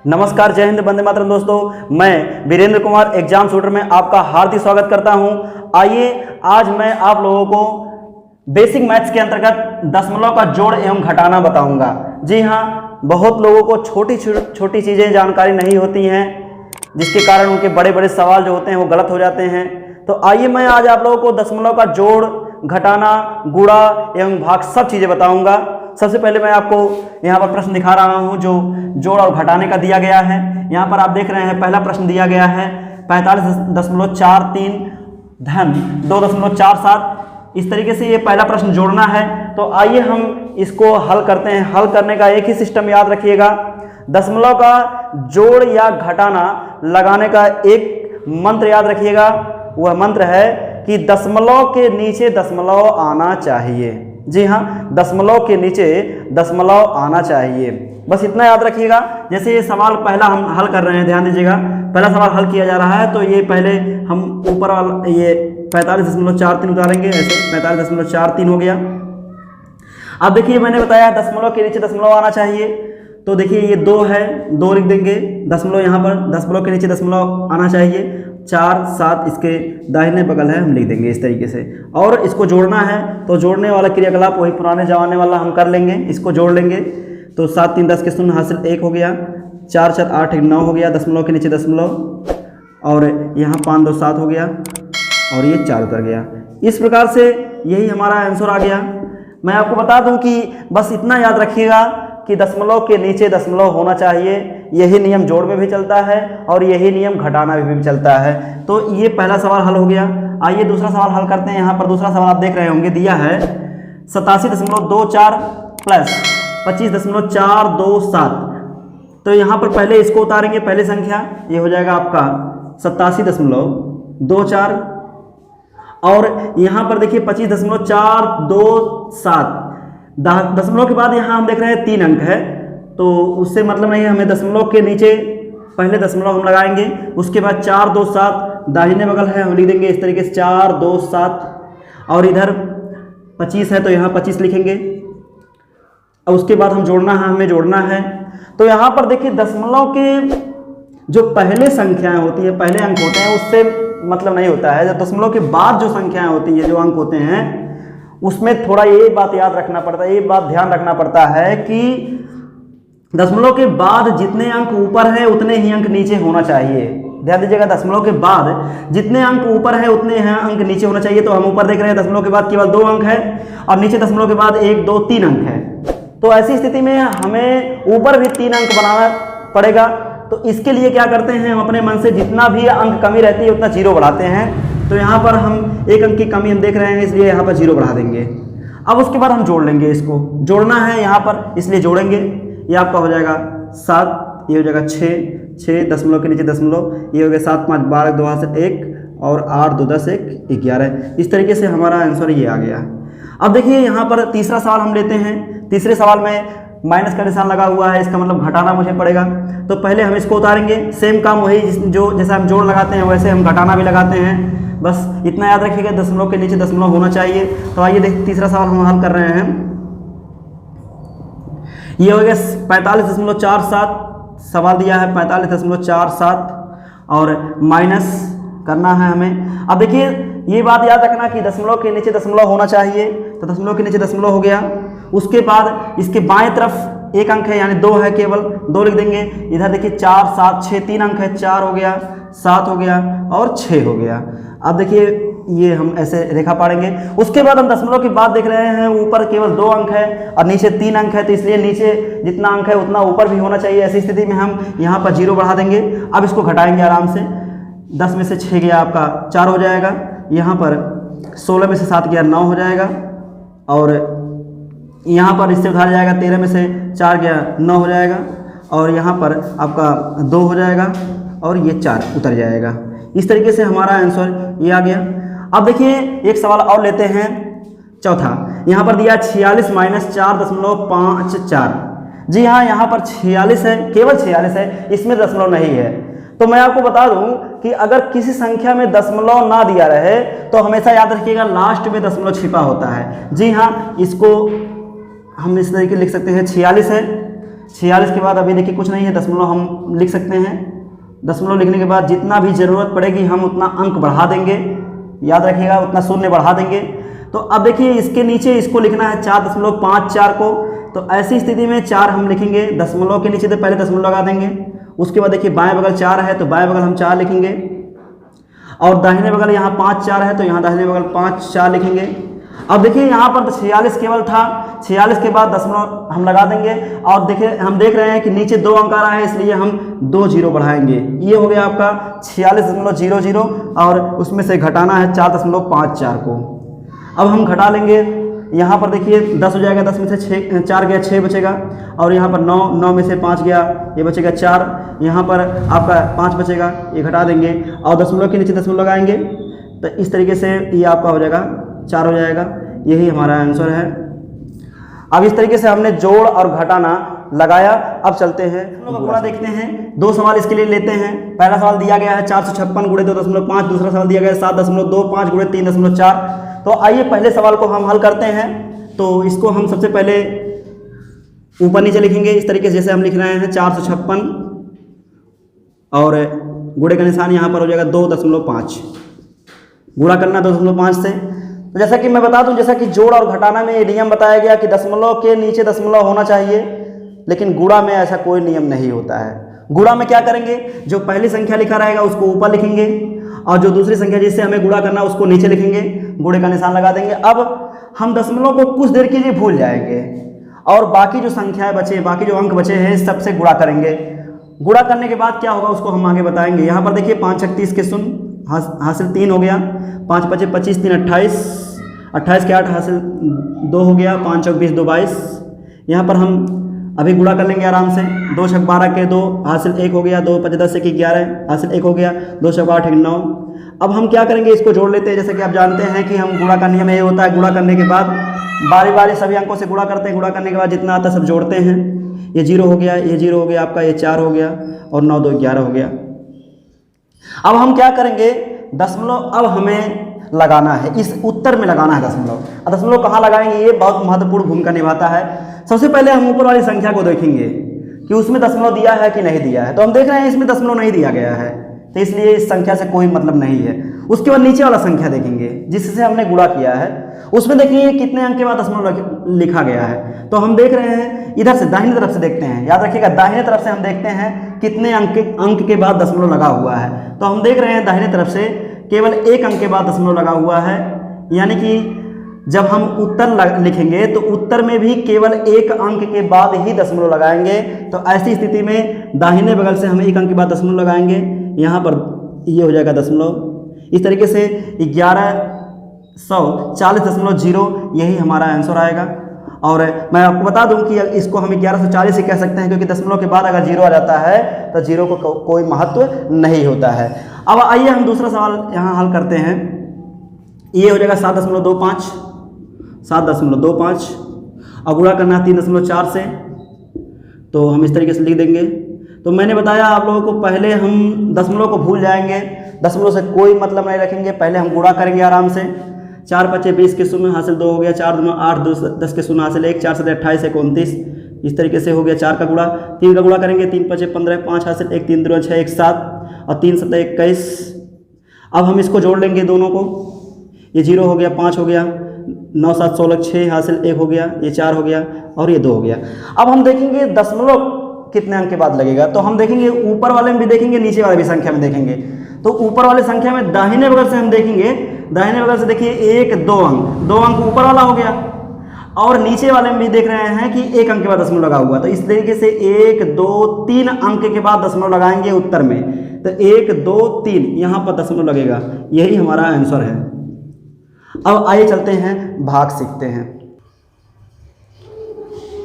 नमस्कार, जय हिंद, वंदे मातरम। दोस्तों, मैं वीरेंद्र कुमार एग्जाम शूटर में आपका हार्दिक स्वागत करता हूं। आइए आज मैं आप लोगों को बेसिक मैथ्स के अंतर्गत दशमलव का जोड़ एवं घटाना बताऊंगा। जी हाँ, बहुत लोगों को छोटी छोटी चीज़ें जानकारी नहीं होती हैं, जिसके कारण उनके बड़े बड़े सवाल जो होते हैं वो गलत हो जाते हैं। तो आइए मैं आज आप लोगों को दशमलव का जोड़, घटाना, गुणा एवं भाग सब चीज़ें बताऊंगा। सबसे पहले मैं आपको यहाँ पर प्रश्न दिखा रहा हूँ जो जोड़ और घटाने का दिया गया है। यहाँ पर आप देख रहे हैं पहला प्रश्न दिया गया है 45.43 धन 2.47। इस तरीके से ये पहला प्रश्न जोड़ना है। तो आइए हम इसको हल करते हैं। हल करने का एक ही सिस्टम याद रखिएगा। दशमलव का जोड़ या घटाना लगाने का एक मंत्र याद रखिएगा। वह मंत्र है कि दशमलव के नीचे दशमलव आना चाहिए। जी हाँ, दशमलव के नीचे दशमलव आना चाहिए, बस इतना याद रखिएगा। जैसे ये सवाल पहला हम हल कर रहे हैं, ध्यान दीजिएगा। पहला सवाल हल किया जा रहा है तो ये पहले हम ऊपर वाला ये 45.43 उतारेंगे। ऐसे 45.43 हो गया। अब देखिए मैंने बताया दशमलव के नीचे दशमलव आना चाहिए, तो देखिए ये 2 है, 2 लिख देंगे। दशमलव यहाँ पर दशमलव के नीचे दशमलव आना चाहिए। 4, 7 इसके दाहिने बगल है, हम लिख देंगे इस तरीके से। और इसको जोड़ना है तो जोड़ने वाला क्रियाकलाप वही पुराने जमाने वाला हम कर लेंगे। इसको जोड़ लेंगे तो 7 3 10 के शून्य हासिल 1 हो गया। 4 4 8 1 9 हो गया। दशमलव के नीचे दशमलव, और यहाँ 5 2 7 हो गया, और ये 4 उतर गया। इस प्रकार से यही हमारा आंसर आ गया। मैं आपको बता दूं कि बस इतना याद रखिएगा कि दशमलव के नीचे दशमलव होना चाहिए। यही नियम जोड़ में भी चलता है और यही नियम घटाना में भी चलता है। तो ये पहला सवाल हल हो गया। आइए दूसरा सवाल हल करते हैं। यहाँ पर दूसरा सवाल आप देख रहे होंगे, दिया है 87.24 प्लस 25.427। तो यहाँ पर पहले इसको उतारेंगे, पहले संख्या ये हो जाएगा आपका 87.24, और यहाँ पर देखिए 25.427। दशमलव के बाद यहाँ हम देख रहे हैं 3 अंक है, तो उससे मतलब नहीं है। हमें दशमलव के नीचे पहले दशमलव हम लगाएंगे, उसके बाद 4 2 7 दाहिने बगल है, हम लिख देंगे इस तरीके से 4 2 7, और इधर 25 है तो यहाँ 25 लिखेंगे। और उसके बाद हम जोड़ना है, हमें जोड़ना है। तो यहाँ पर देखिए दशमलव के जो पहले संख्याएं होती है, पहले अंक होते हैं, उससे मतलब नहीं होता है। जब दशमलव के बाद जो संख्याएं होती है, जो अंक होते हैं, उसमें थोड़ा ये बात याद रखना पड़ता है, ये बात ध्यान रखना पड़ता है कि दशमलव के बाद जितने अंक ऊपर है उतने ही अंक नीचे होना चाहिए। ध्यान दीजिएगा, दशमलव के बाद जितने अंक ऊपर है उतने हैं अंक नीचे होना चाहिए। तो हम ऊपर देख रहे हैं दशमलव के बाद केवल 2 अंक है, और नीचे दशमलव के बाद 1 2 3 अंक है। तो ऐसी स्थिति में हमें ऊपर भी 3 अंक बनाना पड़ेगा। तो इसके लिए क्या करते हैं, हम अपने मन से जितना भी अंक कमी रहती है उतना 0 बढ़ाते हैं। तो यहाँ पर हम 1 अंक की कमी हम देख रहे हैं, इसलिए यहाँ पर 0 बढ़ा देंगे। अब उसके बाद हम जोड़ लेंगे, इसको जोड़ना है यहाँ पर, इसलिए जोड़ेंगे। ये आपका हो जाएगा 7, ये हो जाएगा 6 दशमलव के नीचे दशमलव, ये हो गया 7 5 12 2 हाथ से 1, और 8 2 10 1 11। इस तरीके से हमारा आंसर ये आ गया। अब देखिए यहाँ पर तीसरा सवाल हम लेते हैं। तीसरे सवाल में माइनस का निशान लगा हुआ है, इसका मतलब घटाना मुझे पड़ेगा। तो पहले हम इसको उतारेंगे। सेम काम वही जो जैसे हम जोड़ लगाते हैं वैसे हम घटाना भी लगाते हैं। बस इतना याद रखिएगा, दशमलव के नीचे दशमलव होना चाहिए। तो आइए देखिए तीसरा सवाल हम हल कर रहे हैं। ये हो गया 45.47, सवाल दिया है 45.47, और माइनस करना है हमें। अब देखिए ये बात याद रखना कि दशमलव के नीचे दशमलव होना चाहिए। तो दशमलव के नीचे दशमलव हो गया। उसके बाद इसके बाएं तरफ 1 अंक है, यानी 2 है, केवल 2 लिख देंगे। इधर देखिए 4 7 6 3 अंक है, 4 हो गया, 7 हो गया, और 6 हो गया। अब देखिए ये हम ऐसे रेखा पाड़ेंगे। उसके बाद हम दशमलव के बाद देख रहे हैं ऊपर केवल 2 अंक है और नीचे 3 अंक है, तो इसलिए नीचे जितना अंक है उतना ऊपर भी होना चाहिए। ऐसी स्थिति में हम यहाँ पर 0 बढ़ा देंगे। अब इसको घटाएंगे आराम से। 10 में से 6 गया आपका 4 हो जाएगा। यहाँ पर 16 में से 7 गया 9 हो जाएगा, और यहाँ पर इससे उधार जाएगा 13 में से 4 गया 9 हो जाएगा, और यहाँ पर आपका 2 हो जाएगा, और ये 4 उतर जाएगा। इस तरीके से हमारा आंसर ये आ गया। अब देखिए एक सवाल और लेते हैं, चौथा। यहाँ पर दिया 46 - 4.54। जी हाँ, यहाँ पर 46 है, केवल 46 है, इसमें दशमलव नहीं है। तो मैं आपको बता दूं कि अगर किसी संख्या में दशमलव ना दिया रहे तो हमेशा याद रखिएगा लास्ट में दशमलव छिपा होता है। जी हाँ, इसको हम इस तरीके लिख सकते हैं, 46 है, 46 के बाद अभी देखिए कुछ नहीं है, दशमलव हम लिख सकते हैं। दशमलव लिखने के बाद जितना भी ज़रूरत पड़ेगी हम उतना अंक बढ़ा देंगे, याद रखिएगा उतना शून्य बढ़ा देंगे। तो अब देखिए इसके नीचे इसको लिखना है 4.54 को, तो ऐसी स्थिति में 4 हम लिखेंगे, दशमलव के नीचे तो पहले दशमलव लगा देंगे। उसके बाद देखिए बाएं बगल 4 है तो बाएं बगल हम 4 लिखेंगे, और दाहिने बगल यहाँ 5 4 है तो यहाँ दाहिने बगल 5 4 लिखेंगे। अब देखिए यहाँ पर 46 केवल था, 46 के बाद दशमलव हम लगा देंगे, और देखिए हम देख रहे हैं कि नीचे 2 अंक आ रहा है, इसलिए हम 2 जीरो बढ़ाएंगे। ये हो गया आपका 46.00, और उसमें से घटाना है 4.54 को। अब हम घटा लेंगे, यहाँ पर देखिए 10 हो जाएगा, 10 में से 4 गया 6 बचेगा, और यहाँ पर 9 में से 5 गया, ये बचेगा 4, यहाँ पर आपका 5 बचेगा, ये घटा देंगे और दशमलव के नीचे दशमलव लगाएंगे। तो इस तरीके से ये आपका हो जाएगा 4 हो जाएगा, यही हमारा आंसर है। अब इस तरीके से हमने जोड़ और घटाना लगाया। अब चलते हैं गुणा देखते हैं। 2 सवाल इसके लिए लेते हैं। पहला सवाल दिया गया है 456 गुणे 2.5, दूसरा सवाल दिया गया है 7.25 गुणे 3.4। तो आइए पहले सवाल को हम हल करते हैं। तो इसको हम सबसे पहले ऊपर नीचे लिखेंगे इस तरीके से, जैसे हम लिख रहे हैं 456 और गुणे का निशान यहाँ पर हो जाएगा 2.5, गुणा करना 2.5 से। तो जैसा कि मैं बता दूं, जैसा कि जोड़ और घटाना में ये नियम बताया गया कि दशमलव के नीचे दशमलव होना चाहिए, लेकिन गुणा में ऐसा कोई नियम नहीं होता है। गुणा में क्या करेंगे, जो पहली संख्या लिखा रहेगा उसको ऊपर लिखेंगे, और जो दूसरी संख्या जिससे हमें गुणा करना उसको नीचे लिखेंगे, गुणे का निशान लगा देंगे। अब हम दशमलव को कुछ देर के लिए भूल जाएंगे और बाकी जो संख्याएं बचे, बाकी जो अंक बचे हैं सबसे गुणा करेंगे। गुणा करने के बाद क्या होगा उसको हम आगे बताएंगे। यहाँ पर देखिए 5 36 के शून्य हासिल 3 हो गया, 5 5 25 3 28, 28 के 8 हासिल 2 हो गया, 5 चौक 20 2 22। यहाँ पर हम अभी गुणा कर लेंगे आराम से। 2 छक 12 के 2 हासिल 1 हो गया, 2 5 10 के 11 हासिल 1 हो गया, 2 छक 8 9। अब हम क्या करेंगे, इसको जोड़ लेते हैं। जैसे कि आप जानते हैं कि हम गुणा का नियम ये होता है, गुणा करने के बाद बारी बारी सभी अंकों से गुणा करते हैं। गुणा करने के बाद जितना आता है सब जोड़ते हैं। ये 0 हो गया, ये 0 हो गया आपका, ये 4 हो गया, और 9 2 11 हो गया। अब हम क्या करेंगे, दशमलव अब हमें लगाना है, इस उत्तर में लगाना है दशमलव। दशमलव कहाँ लगाएंगे, ये बहुत महत्वपूर्ण भूमिका निभाता है। सबसे पहले हम ऊपर वाली संख्या को देखेंगे कि उसमें दशमलव दिया है कि नहीं दिया है। तो हम देख रहे हैं इसमें दशमलव नहीं दिया गया है, तो इसलिए इस संख्या से कोई मतलब नहीं है। उसके बाद नीचे वाला संख्या देखेंगे जिससे हमने गुणा किया है, उसमें देखिए कितने अंक के बाद दशमलव लिखा गया है। तो हम देख रहे हैं इधर से दाहिने तरफ से देखते हैं, याद रखिएगा दाहिने तरफ से हम देखते हैं कितने अंक के बाद दशमलव लगा हुआ है। तो हम देख रहे हैं दाहिने तरफ से केवल 1 अंक के बाद दशमलव लगा हुआ है, यानी कि जब हम उत्तर लिखेंगे तो उत्तर में भी केवल 1 अंक के बाद ही दशमलव लगाएंगे। तो ऐसी स्थिति में दाहिने बगल से हम 1 अंक के बाद दशमलव लगाएंगे, यहाँ पर ये हो जाएगा दशमलव। इस तरीके से 1140.0 यही हमारा आंसर आएगा। और मैं आपको बता दूं कि इसको हम 1140 ही कह सकते हैं, क्योंकि दशमलव के बाद अगर 0 आ जाता है तो 0 को कोई महत्व नहीं होता है। अब आइए हम दूसरा सवाल यहाँ हल करते हैं। ये हो जाएगा 7.25 और गुणा करना है 3.4 से, तो हम इस तरीके से लिख देंगे। तो मैंने बताया आप लोगों को, पहले हम दशमलव को भूल जाएंगे, दशमलव से कोई मतलब नहीं रखेंगे, पहले हम गुणा करेंगे आराम से। 4 5 20 के शून्य हासिल 2 हो गया, 4 2 8 2 10 के शून्य हासिल 1, 4 7 28 1 29। इस तरीके से हो गया 4 का गुणा। 3 का गुणा करेंगे, 3 5 15 5 हासिल 1, 3 2 6 1 7 और 3 7 21। अब हम इसको जोड़ लेंगे दोनों को, ये 0 हो गया, 5 हो गया, 9 7 16 6 हासिल 1 हो गया, ये 4 हो गया और ये 2 हो गया। अब हम देखेंगे दशमलव कितने अंक के बाद लगेगा। तो हम देखेंगे ऊपर वाले में भी देखेंगे, नीचे वाले भी संख्या में देखेंगे। तो ऊपर वाले संख्या में दाहिने बगल से हम देखेंगे, दाहिने बगल से देखिए 1 2 अंक, 2 अंक ऊपर वाला हो गया, और नीचे वाले में भी देख रहे हैं कि 1 अंक के बाद दशमलव लगा हुआ। तो इस तरीके से 1 2 3 अंक के बाद दशमलव लगाएंगे उत्तर में। तो 1 2 3 यहाँ पर दशमलव लगेगा, यही हमारा आंसर है। अब आइए चलते हैं भाग सीखते हैं।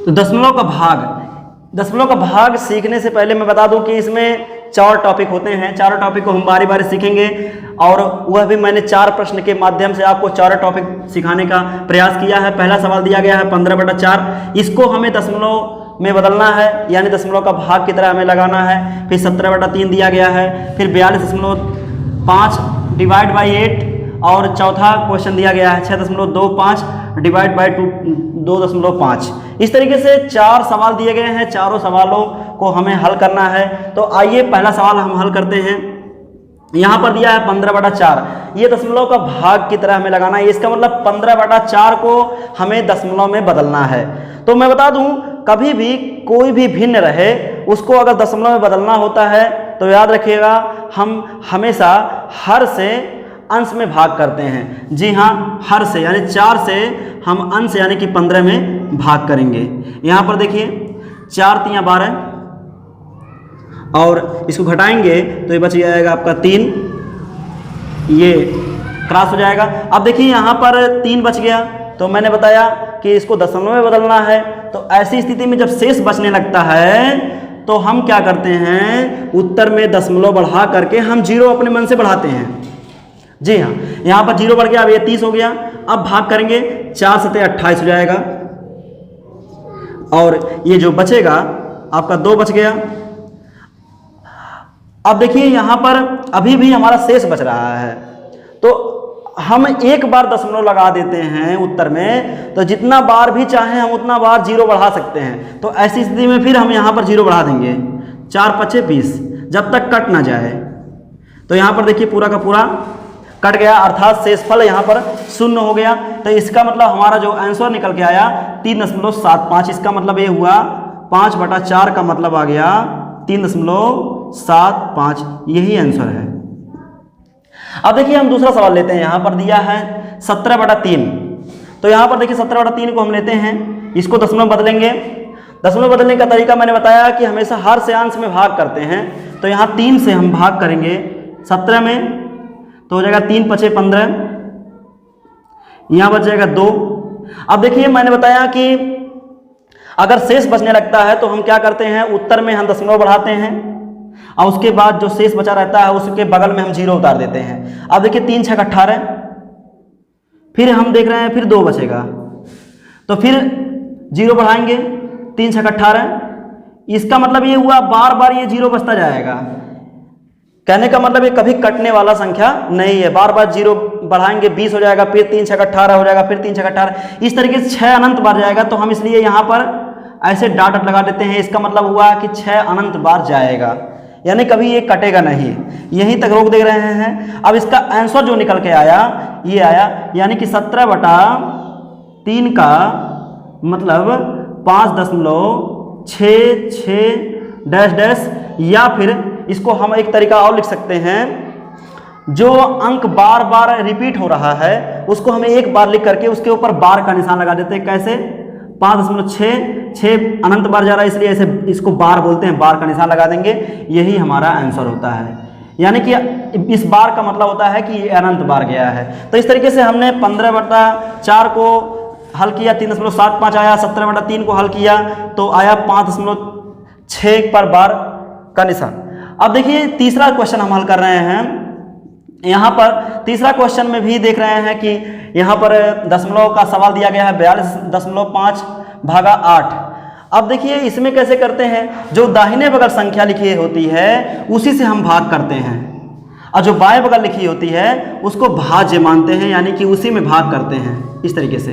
तो दशमलव का भाग सीखने से पहले मैं बता दूं कि इसमें 4 टॉपिक होते हैं। चारों टॉपिक को हम बारी बारी सीखेंगे, और वह भी मैंने 4 प्रश्न के माध्यम से आपको 4 टॉपिक सिखाने का प्रयास किया है। पहला सवाल दिया गया है 15/4, इसको हमें दशमलव में बदलना है, यानी दशमलव का भाग की तरह हमें लगाना है। फिर 17/3 दिया गया है, फिर 42.5 डिवाइड बाई 8 और चौथा क्वेश्चन दिया गया है 6.25 डिवाइड बाई 2.5। इस तरीके से 4 सवाल दिए गए हैं, चारों सवालों को हमें हल करना है। तो आइए पहला सवाल हम हल करते हैं। यहाँ पर दिया है 15/4, ये दशमलव का भाग की तरह हमें लगाना है। इसका मतलब 15/4 को हमें दशमलव में बदलना है। तो मैं बता दूं, कभी भी कोई भी भिन्न रहे उसको अगर दशमलव में बदलना होता है तो याद रखिएगा, हम हमेशा हर से अंश में भाग करते हैं। जी हाँ, हर से यानी 4 से हम अंश यानी कि 15 में भाग करेंगे। यहाँ पर देखिए 4 × 12 और इसको घटाएंगे तो ये बच जाएगा आपका 3, ये क्रॉस हो जाएगा। अब देखिए यहाँ पर 3 बच गया, तो मैंने बताया कि इसको दशमलव में बदलना है। तो ऐसी स्थिति में जब शेष बचने लगता है तो हम क्या करते हैं, उत्तर में दशमलव बढ़ा करके हम 0 अपने मन से बढ़ाते हैं। जी हाँ, यहाँ पर 0 बढ़ गया, अब ये 30 हो गया। अब भाग करेंगे, 4 × 7 = 28 हो जाएगा और ये जो बचेगा आपका 2 बच गया। अब देखिए यहाँ पर अभी भी हमारा शेष बच रहा है, तो हम एक बार दशमलव लगा देते हैं उत्तर में, तो जितना बार भी चाहें हम उतना बार 0 बढ़ा सकते हैं। तो ऐसी स्थिति में फिर हम यहाँ पर 0 बढ़ा देंगे, 4 × 5 = 20, जब तक कट ना जाए। तो यहाँ पर देखिए पूरा का पूरा कट गया, अर्थात शेषफल यहाँ पर 0 हो गया। तो इसका मतलब हमारा जो आंसर निकल के आया 3.75। इसका मतलब ये हुआ 5/4 का मतलब आ गया 3.75, यही आंसर है। अब देखिए हम दूसरा सवाल लेते हैं। यहाँ पर दिया है 17/3। तो यहाँ पर देखिए 17/3 को हम लेते हैं, इसको दशमलव बदलेंगे। दशमलव बदलने का तरीका मैंने बताया कि हमेशा हर से अंश में भाग करते हैं। तो यहाँ 3 से हम भाग करेंगे 17 में, तो हो जाएगा 3 × 5 = 15, यहाँ बच जाएगा 2। अब देखिए मैंने बताया कि अगर शेष बचने लगता है तो हम क्या करते हैं, उत्तर में हम दशमलव बढ़ाते हैं और उसके बाद जो शेष बचा रहता है उसके बगल में हम 0 उतार देते हैं। अब देखिए 3 × 6 = 18, फिर हम देख रहे हैं फिर 2 बचेगा, तो फिर 0 बढ़ाएंगे, 3 × 6 = 18। इसका मतलब ये हुआ बार बार ये 0 बचता जाएगा। कहने का मतलब ये कभी कटने वाला संख्या नहीं है, बार बार 0 बढ़ाएंगे, 20 हो जाएगा, फिर 3 × 6 = 18 हो जाएगा, फिर 3 × 6 = 18, इस तरीके से 6 अनंत बार जाएगा। तो हम इसलिए यहाँ पर ऐसे डॉट लगा देते हैं। इसका मतलब हुआ कि 6 अनंत बार जाएगा, यानी कभी ये कटेगा नहीं, यहीं तक रोक दे रहे हैं। अब इसका आंसर जो निकल के आया ये आया, यानी कि 17/3 का मतलब 5.66 या फिर इसको हम एक तरीका और लिख सकते हैं, जो अंक बार बार रिपीट हो रहा है उसको हमें एक बार लिख करके उसके ऊपर बार का निशान लगा देते हैं। कैसे, 5.66 अनंत बार जा रहा है, इसलिए ऐसे इसको बार बोलते हैं, बार का निशान लगा देंगे, यही हमारा आंसर होता है। यानी कि इस बार का मतलब होता है कि ये अनंत बार गया है। तो इस तरीके से हमने 15/4 को हल किया, 3.75 आया, 17/3 को हल किया तो आया 5.6 पर बार का निशान। अब देखिए तीसरा क्वेश्चन हम हल कर रहे हैं। यहाँ पर तीसरा क्वेश्चन में भी देख रहे हैं कि यहाँ पर दशमलव का सवाल दिया गया है 42.5/8। अब देखिए इसमें कैसे करते हैं, जो दाहिने बगल संख्या लिखी होती है उसी से हम भाग करते हैं, और जो बाएं बगल लिखी होती है उसको भाज्य मानते हैं, यानी कि उसी में भाग करते हैं इस तरीके से।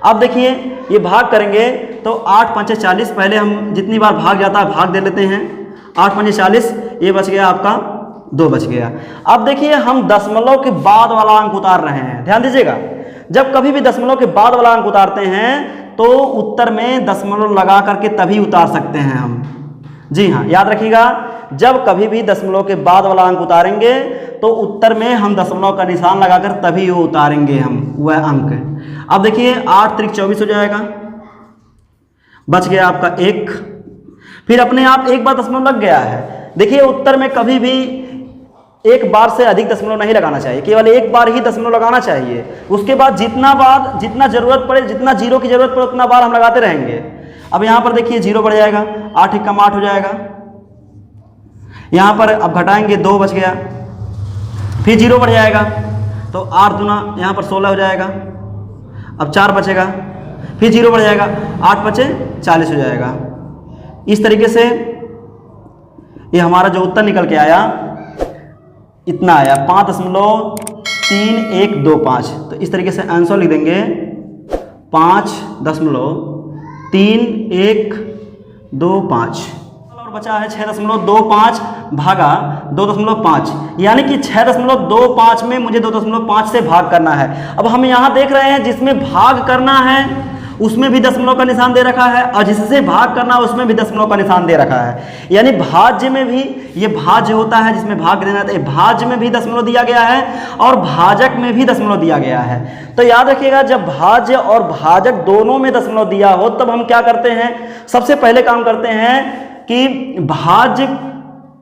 अब देखिए ये भाग करेंगे तो 8 × 5 = 40, पहले हम जितनी बार भाग जाता है भाग दे लेते हैं। 8 × 5 = 40, ये बच गया आपका 2 बच गया। अब देखिए हम दशमलव के बाद वाला अंक उतार रहे हैं, ध्यान दीजिएगा। जब कभी भी दशमलव के बाद वाला अंक उतारते हैं तो उत्तर में दशमलव लगा करके तभी उतार सकते हैं हम। जी हाँ, याद रखिएगा, जब कभी भी दशमलव के बाद वाला अंक उतारेंगे तो उत्तर में हम दशमलव का निशान लगाकर तभी वो उतारेंगे हम वह अंक। अब देखिए 8 × 3 = 24 हो जाएगा, बच गया आपका 1, फिर अपने आप एक बार दशमलव लग गया है। देखिए उत्तर में कभी भी एक बार से अधिक दशमलव नहीं लगाना चाहिए, केवल एक बार ही दशमलव लगाना चाहिए। उसके बाद जितना जरूरत पड़े, जितना 0 की जरूरत पड़े उतना बार हम लगाते रहेंगे। अब यहाँ पर देखिए 0 बढ़ जाएगा, 8 × 8 हो जाएगा। यहाँ पर अब घटाएंगे, 2 बच गया, फिर 0 बढ़ जाएगा तो 8 दूना यहाँ पर 16 हो जाएगा। अब 4 बचेगा, फिर 0 बढ़ जाएगा, 8 × 5 = 40 हो जाएगा। इस तरीके से ये हमारा जो उत्तर निकल के आया इतना आया, 5.6 3125। तो इस तरीके से आंसर लिख देंगे 5.3125 और बचा है 6.25 भागा 2.5, यानी कि 6.25 में मुझे 2.5 से भाग करना है। अब हम यहाँ देख रहे हैं जिसमें भाग करना है उसमें भी दशमलव का निशान दे रखा है और जिससे भाग करना है उसमें भी दशमलव का निशान दे रखा है। यानी भाज्य में भी, ये भाज्य होता है जिसमें भाग देना है, भाज्य में भी दशमलव दिया गया है और भाजक में भी दशमलव दिया गया है। तो याद रखिएगा जब भाज्य और भाजक दोनों में दशमलव दिया हो तब हम क्या करते हैं, सबसे पहले काम करते हैं कि भाज्य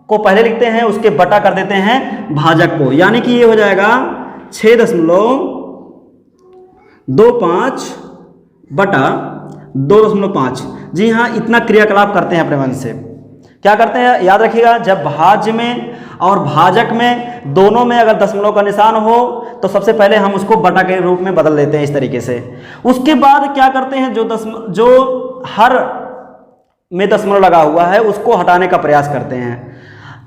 को पहले लिखते हैं, उसके बटा कर देते हैं भाजक को, यानी कि ये हो जाएगा 6.25 बटा 2.5। जी हाँ, इतना क्रियाकलाप करते हैं अपने मन से। क्या करते हैं, याद रखिएगा जब भाज्य में और भाजक में दोनों में अगर दशमलव का निशान हो तो सबसे पहले हम उसको बटा के रूप में बदल देते हैं इस तरीके से। उसके बाद क्या करते हैं, जो हर में दशमलव लगा हुआ है उसको हटाने का प्रयास करते हैं।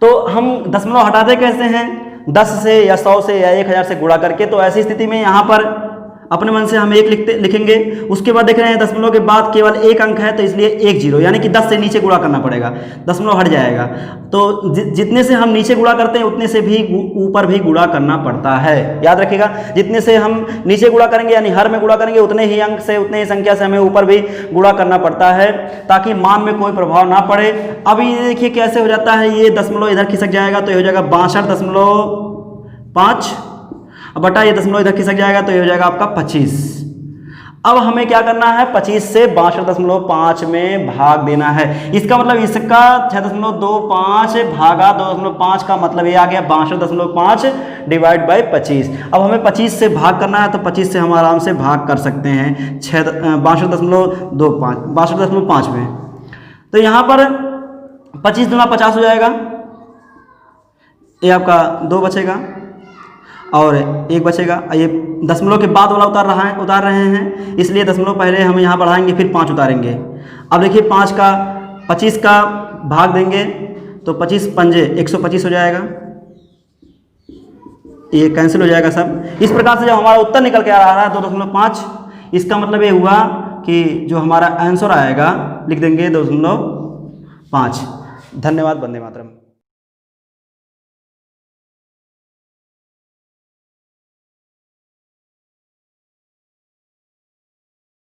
तो हम दशमलव हटाते कैसे हैं, 10 से या 100 से या 1000 से गुणा करके। तो ऐसी स्थिति में यहाँ पर अपने मन से हम 1 लिखेंगे। उसके बाद देख रहे हैं दशमलव के बाद केवल एक अंक है तो इसलिए 1 0, यानी कि 10 से नीचे गुणा करना पड़ेगा, दशमलव हट जाएगा। तो जितने से हम नीचे गुणा करते हैं उतने से भी ऊपर भी गुणा करना पड़ता है। याद रखिएगा जितने से हम नीचे गुणा करेंगे यानी हर में गुणा करेंगे उतने ही अंक से, उतने ही संख्या से हमें ऊपर भी गुणा करना पड़ता है ताकि मान में कोई प्रभाव ना पड़े। अब ये देखिए कैसे हो जाता है, ये दशमलव इधर खिसक जाएगा तो ये हो जाएगा 62.5 बटा ये दशमलव इधर खिसक जाएगा तो ये हो जाएगा आपका 25। अब हमें क्या करना है, 25 से 62.5 में भाग देना है। इसका मतलब इसका 6.25 भागा 2.5 का मतलब ये आ गया 62.5 डिवाइड बाई 25। अब हमें 25 से भाग करना है तो 25 से हम आराम से भाग कर सकते हैं 62.5 में। तो यहाँ पर 25 दूना 50 हो जाएगा, ये आपका 2 बचेगा और 1 बचेगा। ये दशमलव के बाद वाला उतार रहे हैं इसलिए दशमलव पहले हम यहाँ बढ़ाएंगे फिर 5 उतारेंगे। अब देखिए 25 का भाग देंगे तो 25 पंजे 125 हो जाएगा, ये कैंसिल हो जाएगा सब। इस प्रकार से जब हमारा उत्तर निकल के आ रहा है 2.5, इसका मतलब ये हुआ कि जो हमारा आंसर आएगा लिख देंगे 2.5। धन्यवाद। वंदे मातरम।